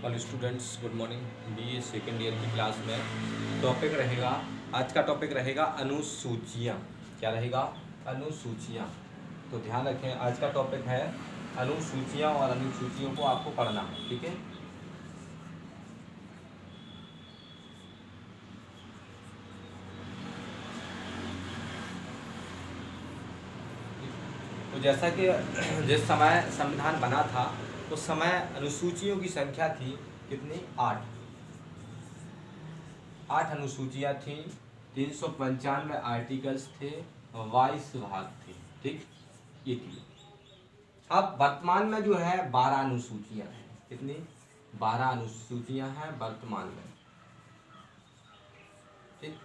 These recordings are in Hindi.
All students good morning. BA second year की क्लास में टॉपिक रहेगा, आज का टॉपिक रहेगा अनुसूचियाँ। क्या रहेगा? अनुसूचियाँ। तो ध्यान रखें, आज का टॉपिक है अनुसूचियाँ और अनुसूचियों को आपको पढ़ना है। ठीक है। तो जैसा कि जिस समय संविधान बना था उस समय अनुसूचियों की संख्या थी कितनी? 8 अनुसूचियाँ थीं, 395 आर्टिकल्स थे, 22 भाग थे। ठीक, ये थी। अब वर्तमान में जो है 12 अनुसूचियाँ हैं। कितनी? 12 अनुसूचियाँ हैं वर्तमान में। ठीक,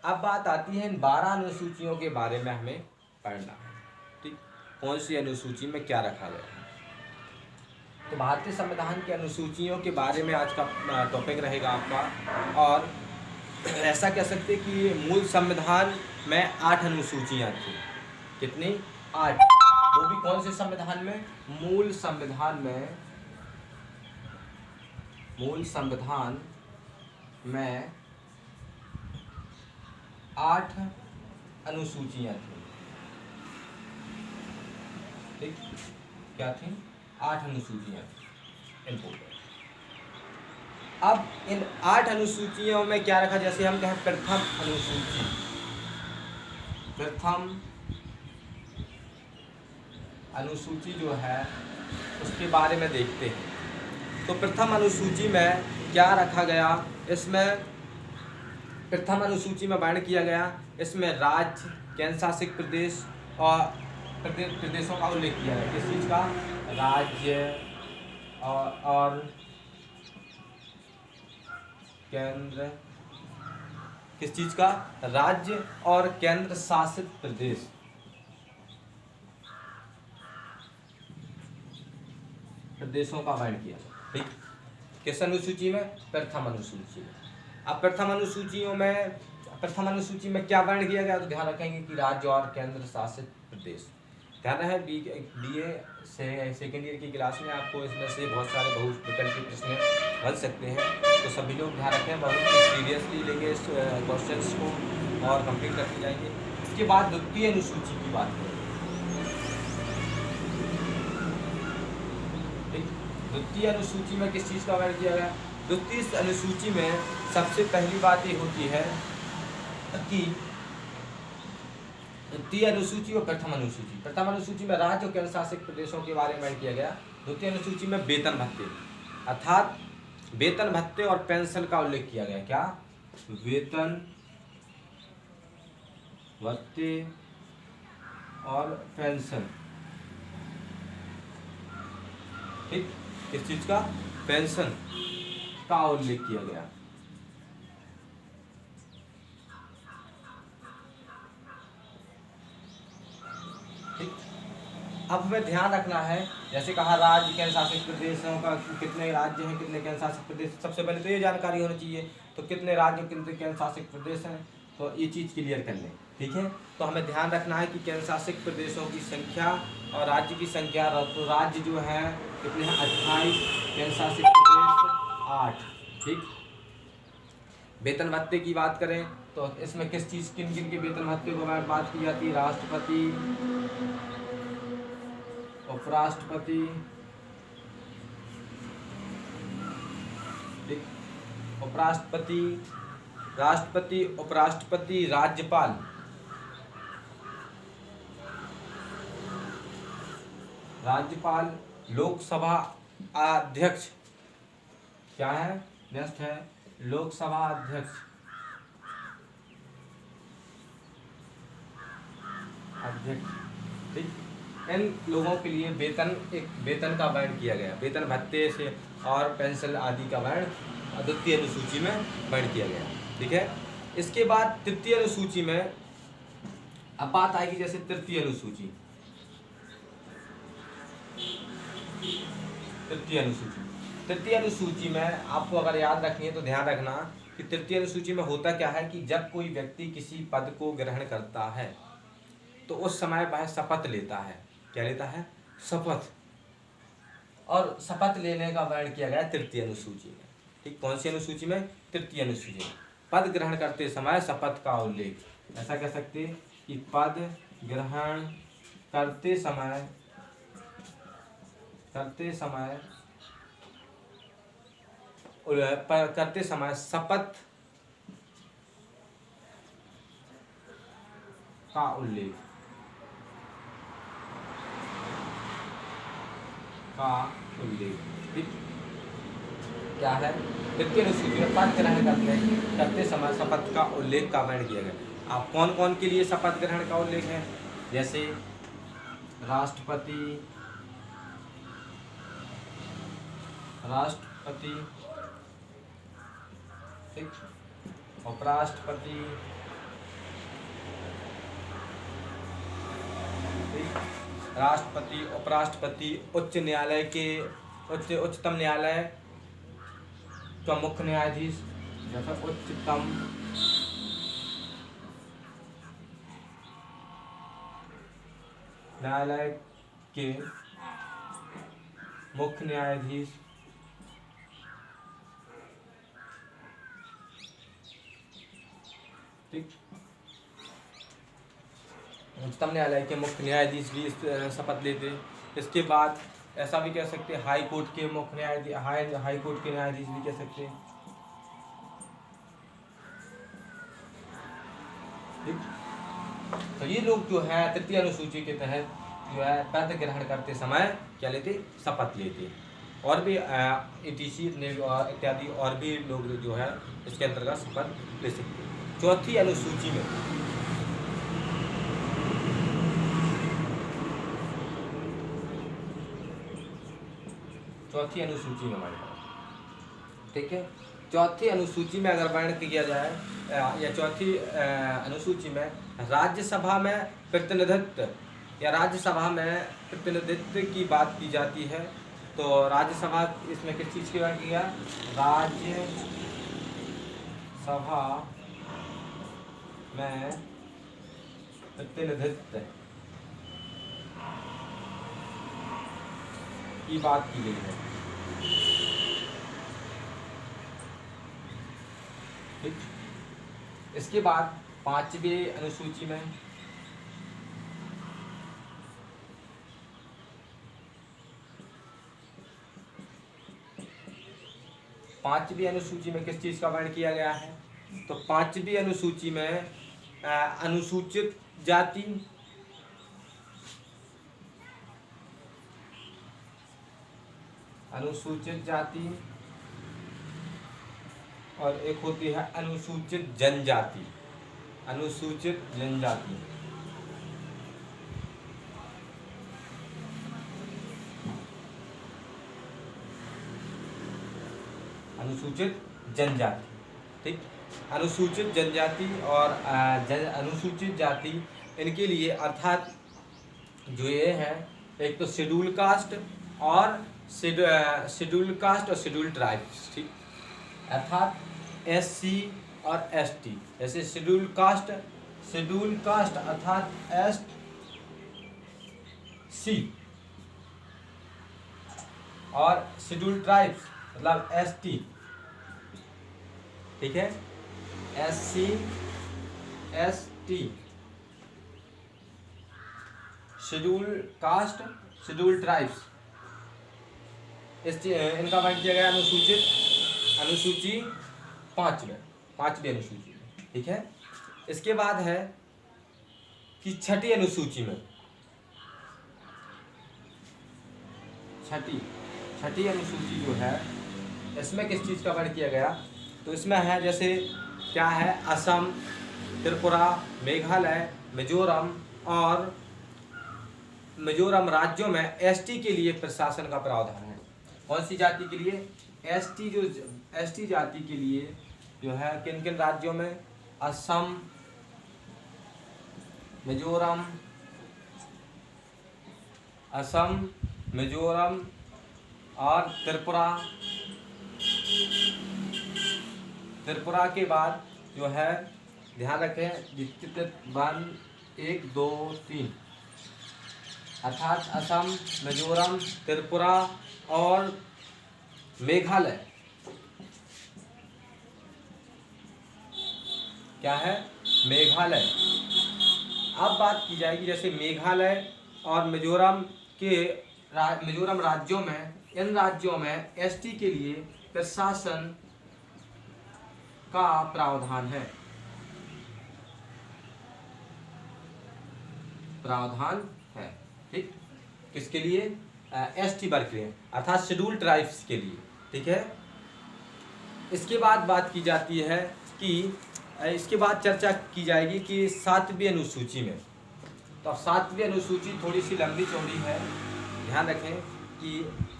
अब बात आती है इन 12 अनुसूचियों के बारे में हमें पढ़ना है। ठीक, कौन सी अनुसूची में क्या रखा गया है। तो भारतीय संविधान की अनुसूचियों के बारे में आज का टॉपिक रहेगा आपका। और ऐसा कह सकते कि मूल संविधान में 8 अनुसूचियाँ थी। कितनी? 8। वो भी कौन से संविधान में? मूल संविधान में 8 अनुसूचियाँ थी। ठीक, क्या थी? 8 अनुसूचियाँ थी। इम्पोर्टेंट। अब इन 8 अनुसूचियों में क्या रखा? जैसे हम कहें प्रथम अनुसूची, प्रथम अनुसूची जो है उसके बारे में देखते हैं। तो प्रथम अनुसूची में क्या रखा गया? इसमें प्रथम अनुसूची में वर्ण किया गया, इसमें राज्य, केंद्र शासित प्रदेश और प्रदेशों का उल्लेख किया गया। किस चीज़ का? राज्य और केंद्र, किस चीज़ का? राज्य और केंद्र शासित प्रदेश। प्रदेशों का वर्ण किया। ठीक, किस अनुसूची में? प्रथम अनुसूची में। अब प्रथम अनुसूची में क्या वर्ण किया गया? तो ध्यान रखेंगे कि राज्य और केंद्र शासित प्रदेश। ध्यान रहे, बीए से सेकेंड ईयर की क्लास में आपको इसमें से बहुत सारे बहुविकल्पीय प्रश्न बन सकते हैं। तो सभी लोग ध्यान रखें, बहुत सीरियसली लेंगे इस क्वेश्चंस को और कंप्लीट करते जाएंगे। इसके बाद द्वितीय अनुसूची की बात करें। द्वितीय अनुसूची में किस चीज़ का वर्ण किया गया? द्वितीय अनुसूची में सबसे पहली बात ये होती है कि द्वितीय अनुसूची और प्रथम अनुसूची। प्रथम अनुसूची में राज्य और केंद्र शासित प्रदेशों के बारे में वर्ण किया गया। द्वितीय अनुसूची में वेतन भत्ते, अर्थात वेतन भत्ते और पेंशन का उल्लेख किया गया। क्या? वेतन भत्ते और पेंशन। ठीक, किस चीज का? पेंशन का उल्लेख किया गया। ठीक, अब हमें ध्यान रखना है, जैसे कहा राज्य केंद्र शासित प्रदेशों का कितने राज्य हैं, कितने केंद्र शासित प्रदेश। सबसे पहले तो ये जानकारी होनी चाहिए, तो कितने राज्य और कितने केंद्र शासित प्रदेश हैं, तो ये चीज़ क्लियर कर लें। ठीक है, तो हमें ध्यान रखना है कि केंद्र शासित प्रदेशों की संख्या और राज्य की संख्या। तो राज्य जो है कितने हैं? 28, केंद्र शासित प्रदेश 8। ठीक, वेतन भत्ते की बात करें तो इसमें किस चीज़, किन किन के वेतन भत्ते को बात की जाती है? राष्ट्रपति, उपराष्ट्रपति, उपराष्ट्रपति, राष्ट्रपति, उपराष्ट्रपति, राज्यपाल, लोकसभा अध्यक्ष। क्या है? नेक्स्ट है लोकसभा अध्यक्ष। ठीक, इन लोगों के लिए वेतन का वर्ण किया गया। वेतन भत्ते से और पेंशन आदि का वर्ण द्वितीय अनुसूची में वर्ण किया गया। ठीक है, इसके बाद तृतीय अनुसूची में अब बात आएगी, जैसे तृतीय अनुसूची। तृतीय अनुसूची में आपको अगर याद रखनी है तो ध्यान रखना कि तृतीय अनुसूची में होता क्या है कि जब कोई व्यक्ति किसी पद को ग्रहण करता है तो उस समय वह शपथ लेता है। क्या लेता है? शपथ। और शपथ लेने का वर्णन किया गया तृतीय अनुसूची में। ठीक, कौन सी अनुसूची में? तृतीय अनुसूची में। पद ग्रहण करते समय शपथ का उल्लेख, ऐसा कह सकते हैं कि पद ग्रहण करते समय शपथ का उल्लेख ठीक क्या है? तृतीय अनुसूची में पद ग्रहण करते समय शपथ का उल्लेख का वर्णन किया गया। आप कौन कौन के लिए शपथ ग्रहण का उल्लेख है? जैसे राष्ट्रपति, ठीक, उपराष्ट्रपति, ठीक, राष्ट्रपति, उपराष्ट्रपति, उच्चतम न्यायालय का मुख्य न्यायाधीश, जैसा उच्चतम न्यायालय के मुख्य न्यायाधीश, ठीक, उच्चतम न्यायालय के मुख्य न्यायाधीश भी शपथ लेते। इसके बाद ऐसा भी कह सकते हैं हाई कोर्ट के मुख्य न्यायाधीश, हाई कोर्ट के न्यायाधीश भी कह सकते हैं। ठीक, तो ये लोग जो है तृतीय अनुसूची के तहत जो है पद ग्रहण करते समय क्या लेते? शपथ लेते। और भी ETC इत्यादि और भी लोग जो है इसके अंतर्गत शपथ ले सकते हैं। चौथी अनुसूची में हमारे पास, ठीक है, चौथी अनुसूची में अगर वर्णन किया जाए या चौथी अनुसूची में राज्यसभा में प्रतिनिधित्व या राज्यसभा में प्रतिनिधित्व की बात की जाती है। तो राज्यसभा इसमें किस चीज़ की बात किया? राज्यसभा में प्रतिनिधित्व की बात की गई है। ठीक, इसके बाद पांचवी अनुसूची में किस चीज़ का वर्णन किया गया है? तो पांचवी अनुसूची में अनुसूचित जाति और एक होती है अनुसूचित जनजाति। अनुसूचित जनजाति, ठीक, अनुसूचित जनजाति और अनुसूचित जाति, इनके लिए अर्थात जो ये है एक तो शेड्यूल कास्ट और शेड्यूल ट्राइब्स, ठीक, अर्थात SC और ST। जैसे शेड्यूल कास्ट अर्थात SC और शेड्यूल ट्राइब्स मतलब ST, ठीक है, SC ST, schedule caste, schedule tribes, इनका वर्णन किया गया अनुसूची पांचवी अनुसूची में, ठीक है। इसके बाद है कि छठी अनुसूची में छठी अनुसूची जो है इसमें किस चीज़ का वर्णन किया गया? तो इसमें है जैसे क्या है, असम, त्रिपुरा, मेघालय, मिजोरम राज्यों में ST के लिए प्रशासन का प्रावधान है। कौन सी जाति के लिए? ST जाति के लिए जो है किन किन राज्यों में? असम, मिजोरम और त्रिपुरा के बाद जो है ध्यान रखें 1 2 3 अर्थात असम, मिजोरम, त्रिपुरा और मेघालय क्या है? मेघालय। अब बात की जाएगी जैसे मेघालय और मिजोरम के मिजोरम राज्यों में, इन राज्यों में एसटी के लिए प्रशासन का प्रावधान है, प्रावधान है, ठीक। किसके लिए? एसटी वर्ग के लिए, अर्थात शेड्यूल ट्राइब्स के लिए, ठीक है। इसके बाद बात की जाती है कि इसके बाद चर्चा की जाएगी कि 7वीं अनुसूची में। तो अब 7वीं अनुसूची थोड़ी सी लंबी चौड़ी है, ध्यान रखें कि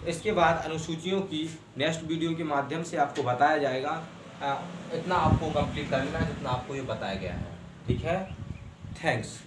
इसके बाद अनुसूचियों की नेक्स्ट वीडियो के माध्यम से आपको बताया जाएगा। इतना आपको कंप्लीट कर लेना है जितना आपको ये बताया गया है, ठीक है। थैंक्स।